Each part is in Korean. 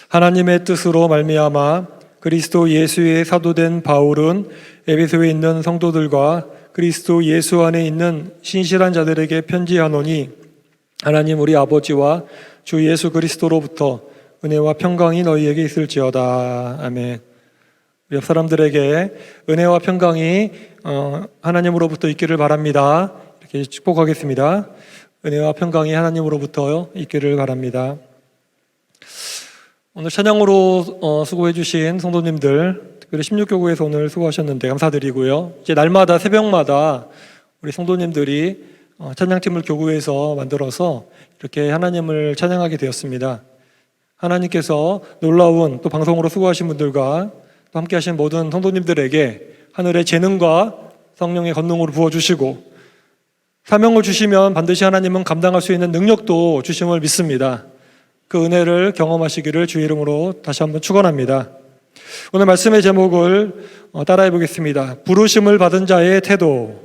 하나님의 뜻으로 말미암아 그리스도 예수의 사도된 바울은 에베소에 있는 성도들과 그리스도 예수 안에 있는 신실한 자들에게 편지하노니, 하나님 우리 아버지와 주 예수 그리스도로부터 은혜와 평강이 너희에게 있을지어다. 아멘. 우리 옆 사람들에게 은혜와 평강이 하나님으로부터 있기를 바랍니다. 이렇게 축복하겠습니다. 은혜와 평강이 하나님으로부터 있기를 바랍니다. 오늘 찬양으로 수고해 주신 성도님들, 특별히 16교구에서 오늘 수고하셨는데 감사드리고요. 이제 날마다 새벽마다 우리 성도님들이 찬양팀을 교구에서 만들어서 이렇게 하나님을 찬양하게 되었습니다. 하나님께서 놀라운 또 방송으로 수고하신 분들과 또 함께 하신 모든 성도님들에게 하늘의 재능과 성령의 권능으로 부어주시고, 사명을 주시면 반드시 하나님은 감당할 수 있는 능력도 주심을 믿습니다. 그 은혜를 경험하시기를 주의 이름으로 다시 한번 축원합니다. 오늘 말씀의 제목을 따라해 보겠습니다. 부르심을 받은 자의 태도.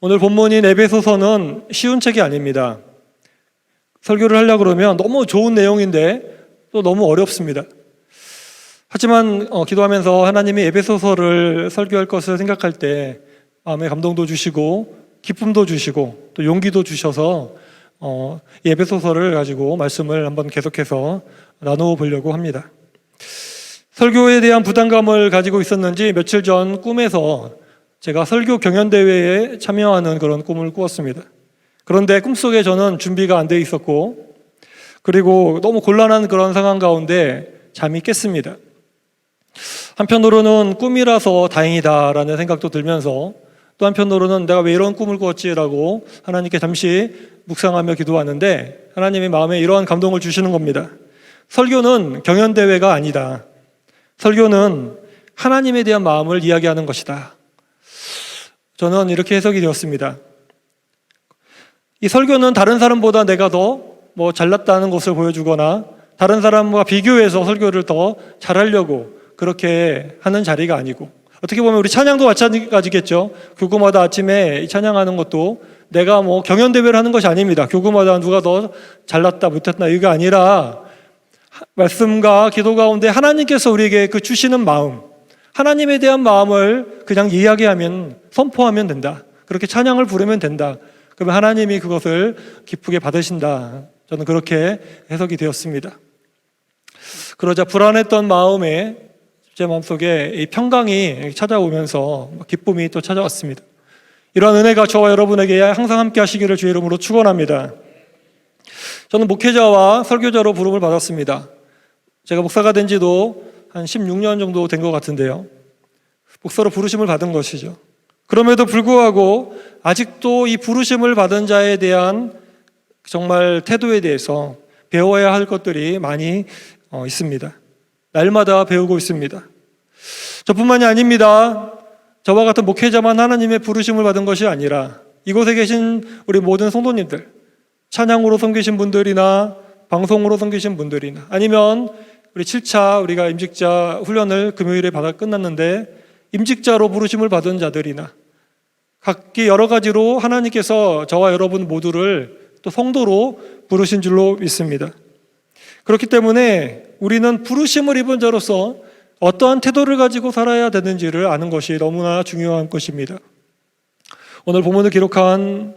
오늘 본문인 에베소서는 쉬운 책이 아닙니다. 설교를 하려고 그러면 너무 좋은 내용인데 또 너무 어렵습니다. 하지만 기도하면서 하나님이 에베소서를 설교할 것을 생각할 때 마음의 감동도 주시고 기쁨도 주시고 또 용기도 주셔서 이 에베소서를 가지고 말씀을 한번 계속해서 나누어 보려고 합니다. 설교에 대한 부담감을 가지고 있었는지 며칠 전 꿈에서 제가 설교 경연대회에 참여하는 그런 꿈을 꾸었습니다. 그런데 꿈속에 저는 준비가 안 돼 있었고, 그리고 너무 곤란한 그런 상황 가운데 잠이 깼습니다. 한편으로는 꿈이라서 다행이다라는 생각도 들면서, 또 한편으로는 내가 왜 이런 꿈을 꾸었지라고 하나님께 잠시 묵상하며 기도하는데, 하나님이 마음에 이러한 감동을 주시는 겁니다. 설교는 경연대회가 아니다. 설교는 하나님에 대한 마음을 이야기하는 것이다. 저는 이렇게 해석이 되었습니다. 이 설교는 다른 사람보다 내가 더 잘났다는 것을 보여주거나 다른 사람과 비교해서 설교를 더 잘하려고 그렇게 하는 자리가 아니고, 어떻게 보면 우리 찬양도 마찬가지겠죠. 교구마다 아침에 찬양하는 것도 내가 경연대회를 하는 것이 아닙니다. 교구마다 누가 더 잘났다 못했다 이게 아니라 말씀과 기도 가운데 하나님께서 우리에게 그 주시는 마음, 하나님에 대한 마음을 그냥 이야기하면, 선포하면 된다. 그렇게 찬양을 부르면 된다. 그러면 하나님이 그것을 기쁘게 받으신다. 저는 그렇게 해석이 되었습니다. 그러자 불안했던 마음에 제 마음속에 이 평강이 찾아오면서 기쁨이 또 찾아왔습니다. 이러한 은혜가 저와 여러분에게 항상 함께 하시기를 주의 이름으로 축원합니다. 저는 목회자와 설교자로 부름을 받았습니다. 제가 목사가 된 지도 한 16년 정도 된 것 같은데요. 목사로 부르심을 받은 것이죠. 그럼에도 불구하고 아직도 이 부르심을 받은 자에 대한 정말 태도에 대해서 배워야 할 것들이 많이 있습니다. 날마다 배우고 있습니다. 저뿐만이 아닙니다. 저와 같은 목회자만 하나님의 부르심을 받은 것이 아니라 이곳에 계신 우리 모든 성도님들, 찬양으로 섬기신 분들이나 방송으로 섬기신 분들이나 아니면 우리 7차 우리가 임직자 훈련을 금요일에 받아 끝났는데 임직자로 부르심을 받은 자들이나 각기 여러 가지로 하나님께서 저와 여러분 모두를 또 성도로 부르신 줄로 믿습니다. 그렇기 때문에 우리는 부르심을 입은 자로서 어떠한 태도를 가지고 살아야 되는지를 아는 것이 너무나 중요한 것입니다. 오늘 본문을 기록한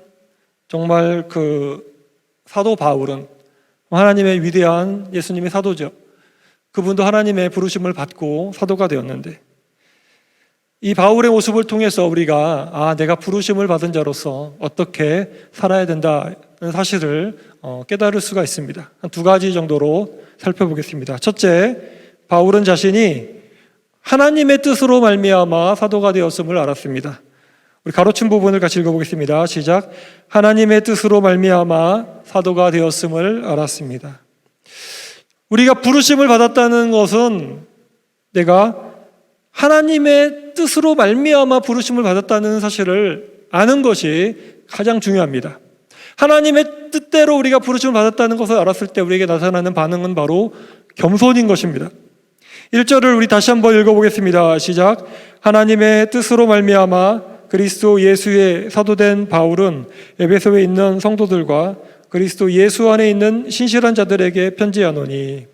정말 그 사도 바울은 하나님의 위대한 예수님의 사도죠. 그분도 하나님의 부르심을 받고 사도가 되었는데, 이 바울의 모습을 통해서 우리가 내가 부르심을 받은 자로서 어떻게 살아야 된다는 사실을 깨달을 수가 있습니다. 한 두 가지 정도로 살펴보겠습니다. 첫째, 바울은 자신이 하나님의 뜻으로 말미암아 사도가 되었음을 알았습니다. 우리 가로친 부분을 같이 읽어보겠습니다. 시작. 하나님의 뜻으로 말미암아 사도가 되었음을 알았습니다. 우리가 부르심을 받았다는 것은 내가 하나님의 뜻으로 말미암아 부르심을 받았다는 사실을 아는 것이 가장 중요합니다. 하나님의 뜻대로 우리가 부르심을 받았다는 것을 알았을 때 우리에게 나타나는 반응은 바로 겸손인 것입니다. 1절을 우리 다시 한번 읽어보겠습니다. 시작. 하나님의 뜻으로 말미암아 그리스도 예수의 사도된 바울은 에베소에 있는 성도들과 그리스도 예수 안에 있는 신실한 자들에게 편지하노니.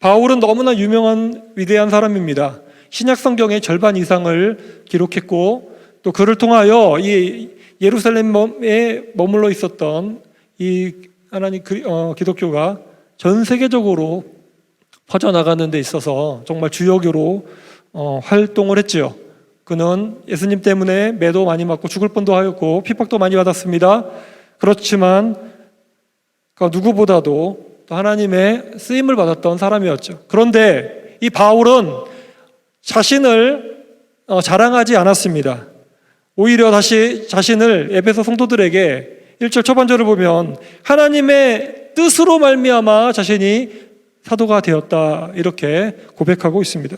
바울은 너무나 유명한 위대한 사람입니다. 신약 성경의 절반 이상을 기록했고 또 그를 통하여 이 예루살렘에 머물러 있었던 이 하나님 기독교가 전 세계적으로 퍼져나가는 데 있어서 정말 주역으로 활동을 했지요. 그는 예수님 때문에 매도 많이 맞고 죽을 뻔도 하였고 핍박도 많이 받았습니다. 그렇지만 그 누구보다도 또 하나님의 쓰임을 받았던 사람이었죠. 그런데 이 바울은 자신을 자랑하지 않았습니다. 오히려 다시 자신을 에베소 성도들에게 1절 초반절을 보면 하나님의 뜻으로 말미암아 자신이 사도가 되었다 이렇게 고백하고 있습니다.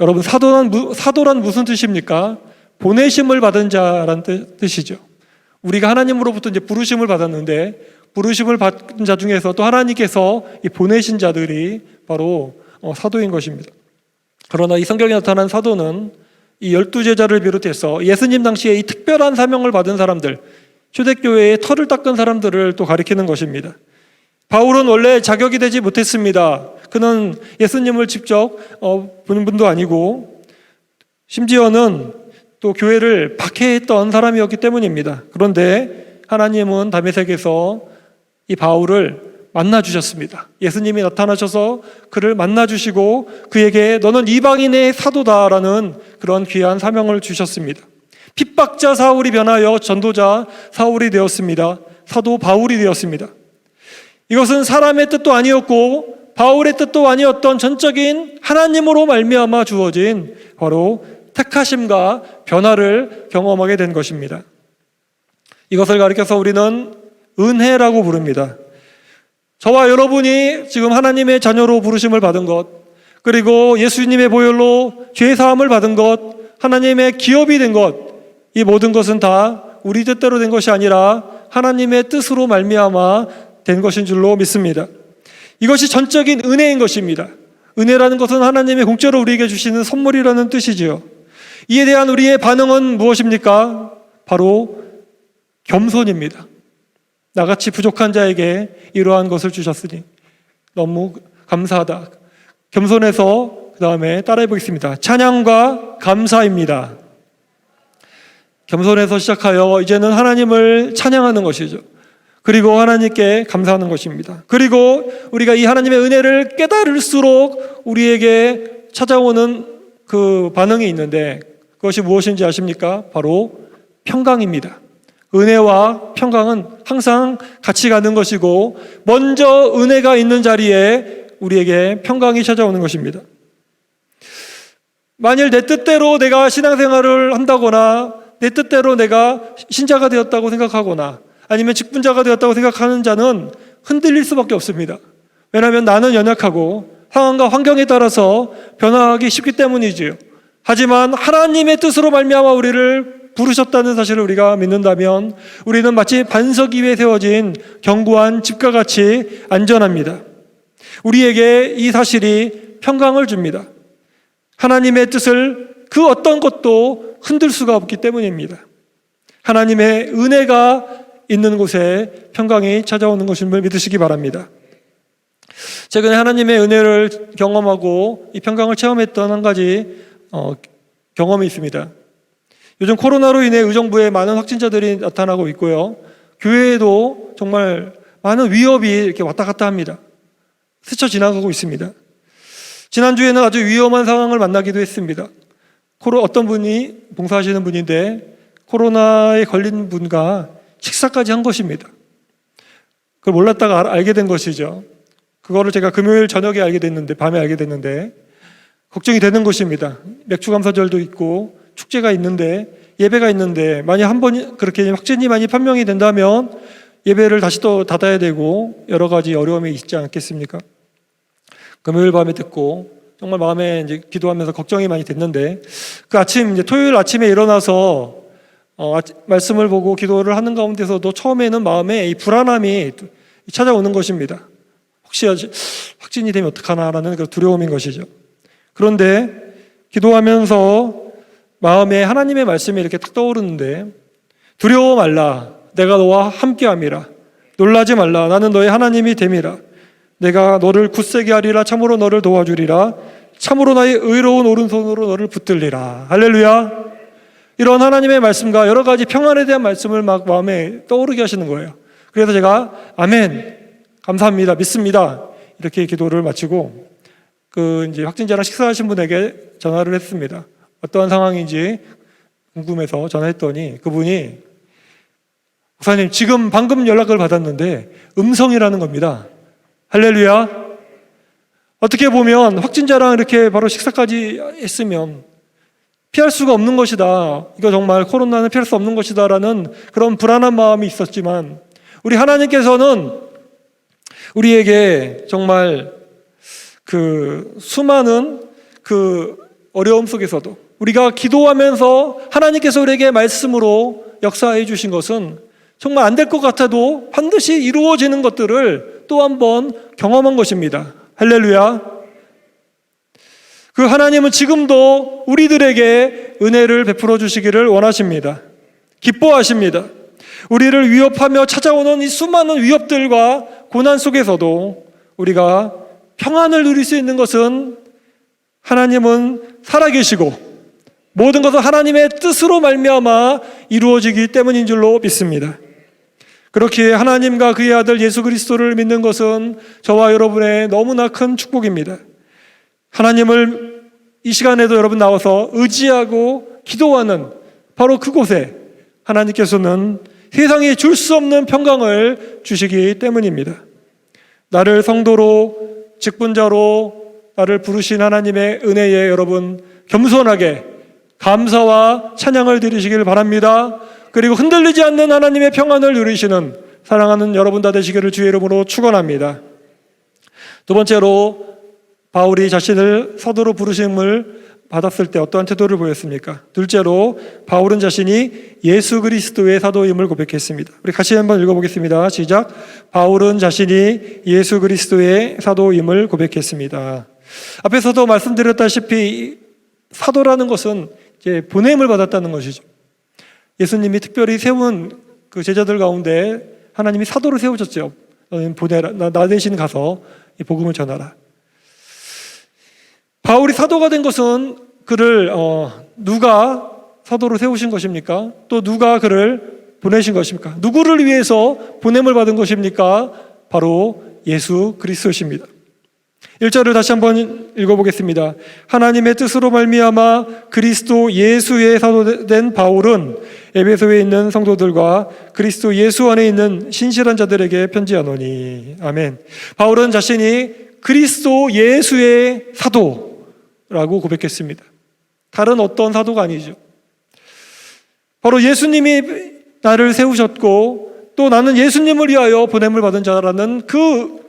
여러분, 사도란 무슨 뜻입니까? 보내심을 받은 자라는 뜻이죠. 우리가 하나님으로부터 이제 부르심을 받았는데 부르심을 받은 자 중에서 또 하나님께서 이 보내신 자들이 바로 사도인 것입니다. 그러나 이 성경에 나타난 사도는 이 12제자를 비롯해서 예수님 당시에 이 특별한 사명을 받은 사람들, 초대교회의 털을 닦은 사람들을 또 가리키는 것입니다. 바울은 원래 자격이 되지 못했습니다. 그는 예수님을 직접 본 분도 아니고 심지어는 또 교회를 박해했던 사람이었기 때문입니다. 그런데 하나님은 다메섹에서 이 바울을 만나주셨습니다. 예수님이 나타나셔서 그를 만나주시고 그에게 너는 이방인의 사도다라는 그런 귀한 사명을 주셨습니다. 핍박자 사울이 변하여 전도자 사울이 되었습니다. 사도 바울이 되었습니다. 이것은 사람의 뜻도 아니었고 바울의 뜻도 아니었던 전적인 하나님으로 말미암아 주어진 바로 택하심과 변화를 경험하게 된 것입니다. 이것을 가리켜서 우리는 은혜라고 부릅니다. 저와 여러분이 지금 하나님의 자녀로 부르심을 받은 것, 그리고 예수님의 보혈로 죄사함을 받은 것, 하나님의 기업이 된 것, 이 모든 것은 다 우리 뜻대로 된 것이 아니라 하나님의 뜻으로 말미암아 된 것인 줄로 믿습니다. 이것이 전적인 은혜인 것입니다. 은혜라는 것은 하나님의 공짜로 우리에게 주시는 선물이라는 뜻이지요. 이에 대한 우리의 반응은 무엇입니까? 바로 겸손입니다. 나같이 부족한 자에게 이러한 것을 주셨으니 너무 감사하다. 겸손해서 그 다음에 따라해 보겠습니다. 찬양과 감사입니다. 겸손해서 시작하여 이제는 하나님을 찬양하는 것이죠. 그리고 하나님께 감사하는 것입니다. 그리고 우리가 이 하나님의 은혜를 깨달을수록 우리에게 찾아오는 그 반응이 있는데 그것이 무엇인지 아십니까? 바로 평강입니다. 은혜와 평강은 항상 같이 가는 것이고 먼저 은혜가 있는 자리에 우리에게 평강이 찾아오는 것입니다. 만일 내 뜻대로 내가 신앙생활을 한다거나 내 뜻대로 내가 신자가 되었다고 생각하거나 아니면 직분자가 되었다고 생각하는 자는 흔들릴 수밖에 없습니다. 왜냐하면 나는 연약하고 상황과 환경에 따라서 변화하기 쉽기 때문이지요. 하지만 하나님의 뜻으로 말미암아 우리를 부르셨다는 사실을 우리가 믿는다면 우리는 마치 반석 위에 세워진 견고한 집과 같이 안전합니다. 우리에게 이 사실이 평강을 줍니다. 하나님의 뜻을 그 어떤 것도 흔들 수가 없기 때문입니다. 하나님의 은혜가 있는 곳에 평강이 찾아오는 것임을 믿으시기 바랍니다. 최근에 하나님의 은혜를 경험하고 이 평강을 체험했던 한 가지 경험이 있습니다. 요즘 코로나로 인해 의정부에 많은 확진자들이 나타나고 있고요. 교회에도 정말 많은 위협이 이렇게 왔다 갔다 합니다. 스쳐 지나가고 있습니다. 지난주에는 아주 위험한 상황을 만나기도 했습니다. 어떤 분이 봉사하시는 분인데 코로나에 걸린 분과 식사까지 한 것입니다. 그걸 몰랐다가 알게 된 것이죠. 그거를 제가 금요일 저녁에 밤에 알게 됐는데 걱정이 되는 것입니다. 맥주감사절도 있고 축제가 있는데 예배가 있는데 만약 한 번 그렇게 확진이 많이 판명이 된다면 예배를 다시 또 닫아야 되고 여러 가지 어려움이 있지 않겠습니까? 금요일 밤에 듣고 정말 마음에 이제 기도하면서 걱정이 많이 됐는데 그 아침 이제 토요일 아침에 일어나서 말씀을 보고 기도를 하는 가운데서도 처음에는 마음에 이 불안함이 찾아오는 것입니다. 혹시 확진이 되면 어떡하나라는 그 두려움인 것이죠. 그런데 기도하면서 마음에 하나님의 말씀이 이렇게 딱 떠오르는데 두려워 말라 내가 너와 함께함이라 놀라지 말라. 나는 너의 하나님이 됨이라. 내가 너를 굳세게 하리라. 참으로 너를 도와주리라. 참으로 나의 의로운 오른손으로 너를 붙들리라. 할렐루야. 이런 하나님의 말씀과 여러 가지 평안에 대한 말씀을 막 마음에 떠오르게 하시는 거예요. 그래서 제가 아멘, 감사합니다, 믿습니다, 이렇게 기도를 마치고 이제 확진자랑 식사하신 분에게 전화를 했습니다. 어떠한 상황인지 궁금해서 전화했더니 그분이 목사님, 지금 방금 연락을 받았는데 음성이라는 겁니다. 할렐루야. 어떻게 보면 확진자랑 이렇게 바로 식사까지 했으면 피할 수가 없는 것이다. 이거 정말 코로나는 피할 수 없는 것이다 라는 그런 불안한 마음이 있었지만 우리 하나님께서는 우리에게 정말 그 수많은 그 어려움 속에서도 우리가 기도하면서 하나님께서 우리에게 말씀으로 역사해 주신 것은 정말 안 될 것 같아도 반드시 이루어지는 것들을 또 한 번 경험한 것입니다. 할렐루야. 그 하나님은 지금도 우리들에게 은혜를 베풀어 주시기를 원하십니다. 기뻐하십니다. 우리를 위협하며 찾아오는 이 수많은 위협들과 고난 속에서도 우리가 평안을 누릴 수 있는 것은 하나님은 살아계시고 모든 것은 하나님의 뜻으로 말미암아 이루어지기 때문인 줄로 믿습니다. 그렇기에 하나님과 그의 아들 예수 그리스도를 믿는 것은 저와 여러분의 너무나 큰 축복입니다. 하나님을 이 시간에도 여러분 나와서 의지하고 기도하는 바로 그곳에 하나님께서는 세상에 줄 수 없는 평강을 주시기 때문입니다. 나를 성도로 직분자로 나를 부르신 하나님의 은혜에 여러분 겸손하게 감사와 찬양을 드리시길 바랍니다. 그리고 흔들리지 않는 하나님의 평안을 누리시는 사랑하는 여러분 다 되시기를 주의 이름으로 축원합니다. 두 번째로 바울이 자신을 사도로 부르심을 받았을 때 어떠한 태도를 보였습니까? 둘째로 바울은 자신이 예수 그리스도의 사도임을 고백했습니다. 우리 같이 한번 읽어보겠습니다. 시작. 바울은 자신이 예수 그리스도의 사도임을 고백했습니다. 앞에서도 말씀드렸다시피 사도라는 것은 이제 보냄을 받았다는 것이죠. 예수님이 특별히 세운 그 제자들 가운데 하나님이 사도를 세우셨죠. 너는 보내라, 나 대신 가서 이 복음을 전하라. 바울이 사도가 된 것은 그를 누가 사도로 세우신 것입니까? 또 누가 그를 보내신 것입니까? 누구를 위해서 보냄을 받은 것입니까? 바로 예수 그리스도십니다. 1절을 다시 한번 읽어보겠습니다. 하나님의 뜻으로 말미암아 그리스도 예수의 사도된 바울은 에베소에 있는 성도들과 그리스도 예수 안에 있는 신실한 자들에게 편지하노니. 아멘. 바울은 자신이 그리스도 예수의 사도라고 고백했습니다. 다른 어떤 사도가 아니죠. 바로 예수님이 나를 세우셨고 또 나는 예수님을 위하여 보냄을 받은 자라는 그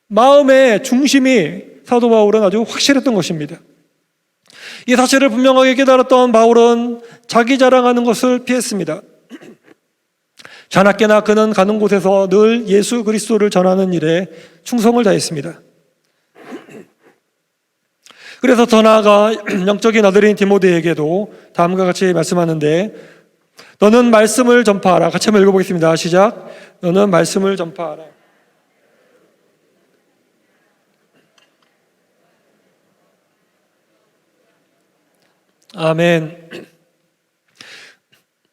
마음의 중심이 사도 바울은 아주 확실했던 것입니다. 이 사실을 분명하게 깨달았던 바울은 자기 자랑하는 것을 피했습니다. 자나깨나 그는 가는 곳에서 늘 예수 그리스도를 전하는 일에 충성을 다했습니다. 그래서 더 나아가 영적인 아들인 디모데에게도 다음과 같이 말씀하는데 너는 말씀을 전파하라. 같이 한번 읽어보겠습니다. 시작. 너는 말씀을 전파하라. 아멘.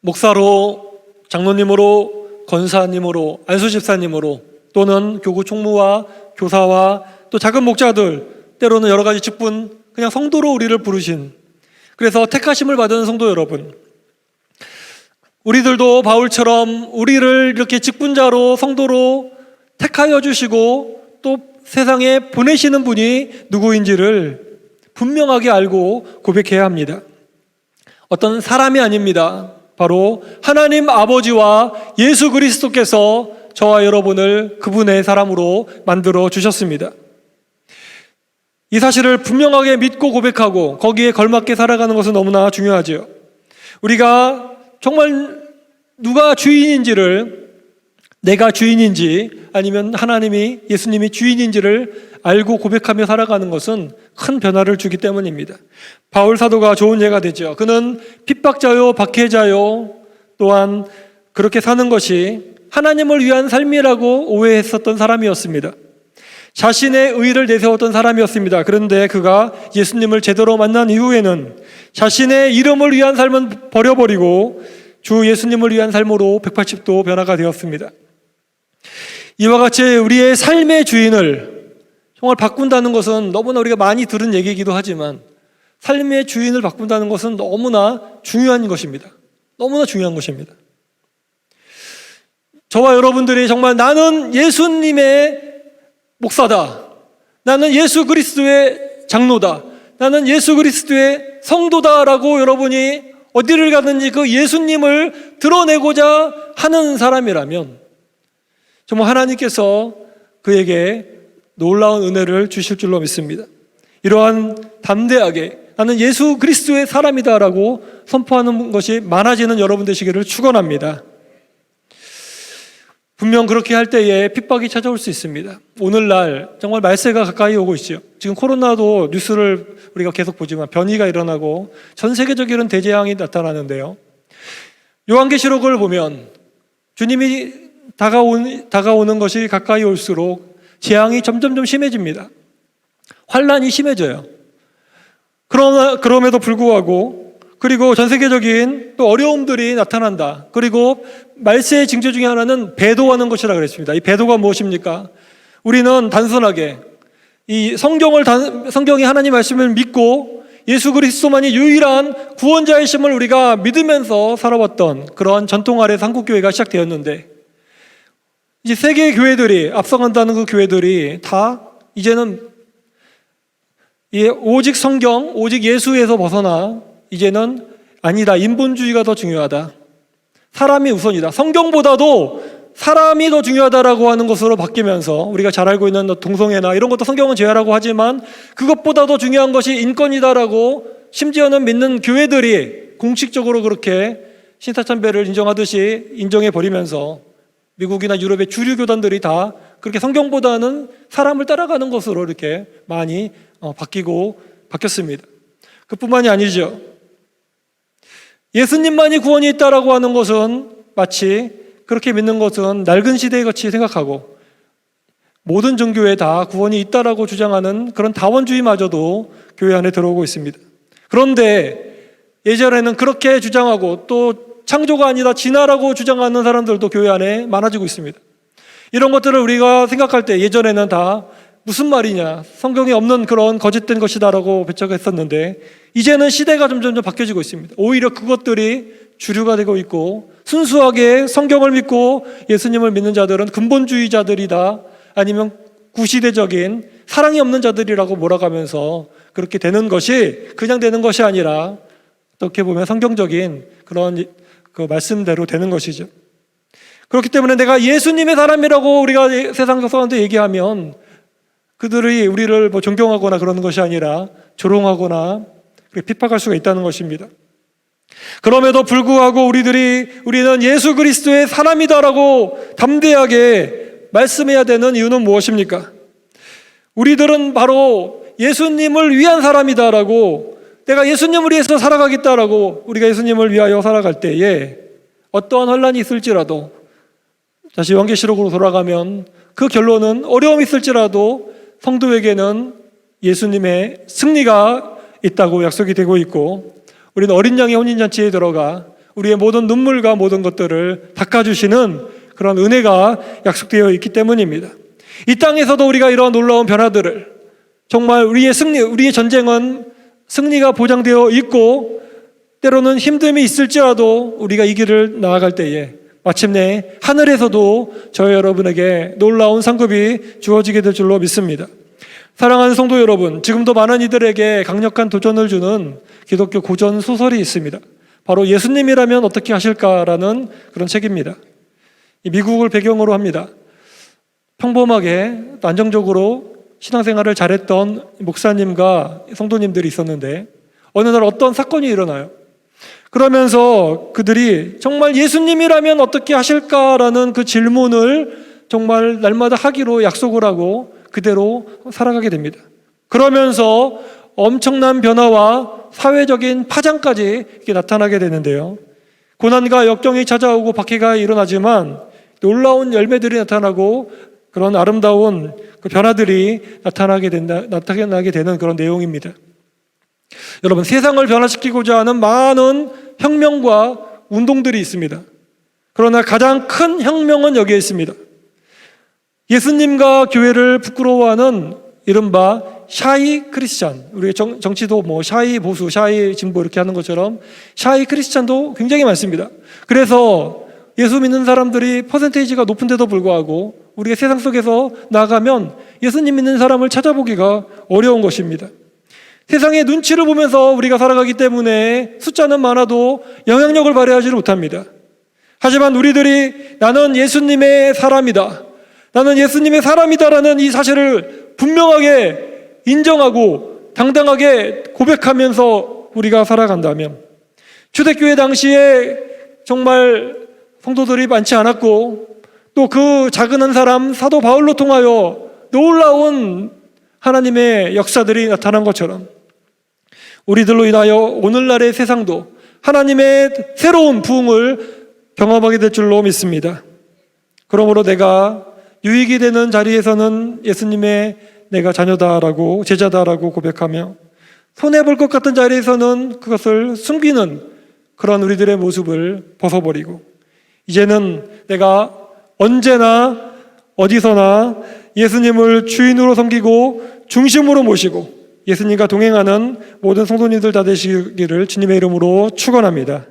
목사로, 장로님으로, 권사님으로, 안수집사님으로 또는 교구 총무와 교사와 또 작은 목자들 때로는 여러 가지 직분 그냥 성도로 우리를 부르신 그래서 택하심을 받은 성도 여러분, 우리들도 바울처럼 우리를 이렇게 직분자로 성도로 택하여 주시고 또 세상에 보내시는 분이 누구인지를 분명하게 알고 고백해야 합니다. 어떤 사람이 아닙니다. 바로 하나님 아버지와 예수 그리스도께서 저와 여러분을 그분의 사람으로 만들어 주셨습니다. 이 사실을 분명하게 믿고 고백하고 거기에 걸맞게 살아가는 것은 너무나 중요하죠. 우리가 정말 누가 주인인지를, 내가 주인인지 아니면 하나님이, 예수님이 주인인지를 알고 고백하며 살아가는 것은 큰 변화를 주기 때문입니다. 바울 사도가 좋은 예가 되죠. 그는 핍박자요 박해자요 또한 그렇게 사는 것이 하나님을 위한 삶이라고 오해했었던 사람이었습니다. 자신의 의를 내세웠던 사람이었습니다. 그런데 그가 예수님을 제대로 만난 이후에는 자신의 이름을 위한 삶은 버려버리고 주 예수님을 위한 삶으로 180도 변화가 되었습니다. 이와 같이 우리의 삶의 주인을 정말 바꾼다는 것은 너무나 우리가 많이 들은 얘기이기도 하지만 삶의 주인을 바꾼다는 것은 너무나 중요한 것입니다. 너무나 중요한 것입니다. 저와 여러분들이 정말 나는 예수님의 목사다, 나는 예수 그리스도의 장로다, 나는 예수 그리스도의 성도다라고 여러분이 어디를 가든지 그 예수님을 드러내고자 하는 사람이라면 정말 하나님께서 그에게 놀라운 은혜를 주실 줄로 믿습니다. 이러한 담대하게 나는 예수 그리스도의 사람이다라고 선포하는 것이 많아지는 여러분 되시기를 축원합니다. 분명 그렇게 할 때에 핍박이 찾아올 수 있습니다. 오늘날 정말 말세가 가까이 오고 있죠. 지금 코로나도 뉴스를 우리가 계속 보지만 변이가 일어나고 전 세계적인 대재앙이 나타나는데요. 요한계시록을 보면 주님이 다가오는 것이 가까이 올수록 재앙이 점점 심해집니다. 환란이 심해져요. 그럼에도 불구하고 그리고 전 세계적인 또 어려움들이 나타난다. 그리고 말세의 징조 중에 하나는 배도하는 것이라고 그랬습니다. 이 배도가 무엇입니까? 우리는 단순하게 이 성경이 하나님 말씀을 믿고 예수 그리스도만이 유일한 구원자이심을 우리가 믿으면서 살아왔던 그런 전통 아래 한국교회가 시작되었는데 이제 세계 교회들이 앞서간다는 그 교회들이 다 이제는 오직 성경, 오직 예수에서 벗어나 이제는 아니다. 인본주의가 더 중요하다. 사람이 우선이다. 성경보다도 사람이 더 중요하다라고 하는 것으로 바뀌면서 우리가 잘 알고 있는 동성애나 이런 것도 성경은 제외하라고 하지만 그것보다 더 중요한 것이 인권이다라고 심지어는 믿는 교회들이 공식적으로 그렇게 신사참배를 인정하듯이 인정해버리면서 미국이나 유럽의 주류 교단들이 다 그렇게 성경보다는 사람을 따라가는 것으로 이렇게 많이 바뀌었습니다. 그뿐만이 아니죠. 예수님만이 구원이 있다라고 하는 것은 마치 그렇게 믿는 것은 낡은 시대의 같이 생각하고 모든 종교에 다 구원이 있다라고 주장하는 그런 다원주의마저도 교회 안에 들어오고 있습니다. 그런데 예전에는 그렇게 주장하고 또 창조가 아니다 진화라고 주장하는 사람들도 교회 안에 많아지고 있습니다. 이런 것들을 우리가 생각할 때 예전에는 다 무슨 말이냐, 성경에 없는 그런 거짓된 것이다라고 배척했었는데 이제는 시대가 점점 바뀌어지고 있습니다. 오히려 그것들이 주류가 되고 있고 순수하게 성경을 믿고 예수님을 믿는 자들은 근본주의자들이다, 아니면 구시대적인 사랑이 없는 자들이라고 몰아가면서 그렇게 되는 것이 그냥 되는 것이 아니라 어떻게 보면 성경적인 그런 그 말씀대로 되는 것이죠. 그렇기 때문에 내가 예수님의 사람이라고 우리가 세상 사람한테 얘기하면 그들이 우리를 존경하거나 그러는 것이 아니라 조롱하거나 핍박할 수가 있다는 것입니다. 그럼에도 불구하고 우리는 예수 그리스도의 사람이다라고 담대하게 말씀해야 되는 이유는 무엇입니까? 우리들은 바로 예수님을 위한 사람이다라고, 내가 예수님을 위해서 살아가겠다라고, 우리가 예수님을 위하여 살아갈 때에 어떠한 혼란이 있을지라도, 다시 요한계시록으로 돌아가면 그 결론은 어려움이 있을지라도 성도에게는 예수님의 승리가 있다고 약속이 되고 있고, 우리는 어린 양의 혼인잔치에 들어가 우리의 모든 눈물과 모든 것들을 닦아주시는 그런 은혜가 약속되어 있기 때문입니다. 이 땅에서도 우리가 이러한 놀라운 변화들을, 정말 우리의 전쟁은 승리가 보장되어 있고 때로는 힘듦이 있을지라도 우리가 이 길을 나아갈 때에 마침내 하늘에서도 저희 여러분에게 놀라운 상급이 주어지게 될 줄로 믿습니다. 사랑하는 성도 여러분, 지금도 많은 이들에게 강력한 도전을 주는 기독교 고전 소설이 있습니다. 바로 예수님이라면 어떻게 하실까라는 그런 책입니다. 미국을 배경으로 합니다. 평범하게 안정적으로 신앙생활을 잘했던 목사님과 성도님들이 있었는데 어느 날 어떤 사건이 일어나요. 그러면서 그들이 정말 예수님이라면 어떻게 하실까라는 그 질문을 정말 날마다 하기로 약속을 하고 그대로 살아가게 됩니다. 그러면서 엄청난 변화와 사회적인 파장까지 이렇게 나타나게 되는데요. 고난과 역경이 찾아오고 박해가 일어나지만 놀라운 열매들이 나타나고 그런 아름다운 그 변화들이 나타나게 되는 그런 내용입니다. 여러분, 세상을 변화시키고자 하는 많은 혁명과 운동들이 있습니다. 그러나 가장 큰 혁명은 여기에 있습니다. 예수님과 교회를 부끄러워하는 이른바 샤이 크리스찬, 우리 정치도 뭐 샤이 보수, 샤이 진보 이렇게 하는 것처럼 샤이 크리스찬도 굉장히 많습니다. 그래서 예수 믿는 사람들이 퍼센테이지가 높은데도 불구하고 우리가 세상 속에서 나가면 예수님 믿는 사람을 찾아보기가 어려운 것입니다. 세상의 눈치를 보면서 우리가 살아가기 때문에 숫자는 많아도 영향력을 발휘하지 못합니다. 하지만 우리들이 나는 예수님의 사람이다, 나는 예수님의 사람이다라는 이 사실을 분명하게 인정하고 당당하게 고백하면서 우리가 살아간다면, 초대교회 당시에 정말 성도들이 많지 않았고 또 그 작은 한 사람 사도 바울로 통하여 놀라운 하나님의 역사들이 나타난 것처럼 우리들로 인하여 오늘날의 세상도 하나님의 새로운 부흥을 경험하게 될 줄로 믿습니다. 그러므로 내가 유익이 되는 자리에서는 예수님의 내가 자녀다라고, 제자다라고 고백하며, 손해볼 것 같은 자리에서는 그것을 숨기는 그런 우리들의 모습을 벗어버리고, 이제는 내가 언제나 어디서나 예수님을 주인으로 섬기고 중심으로 모시고 예수님과 동행하는 모든 성도님들 다 되시기를 주님의 이름으로 축원합니다.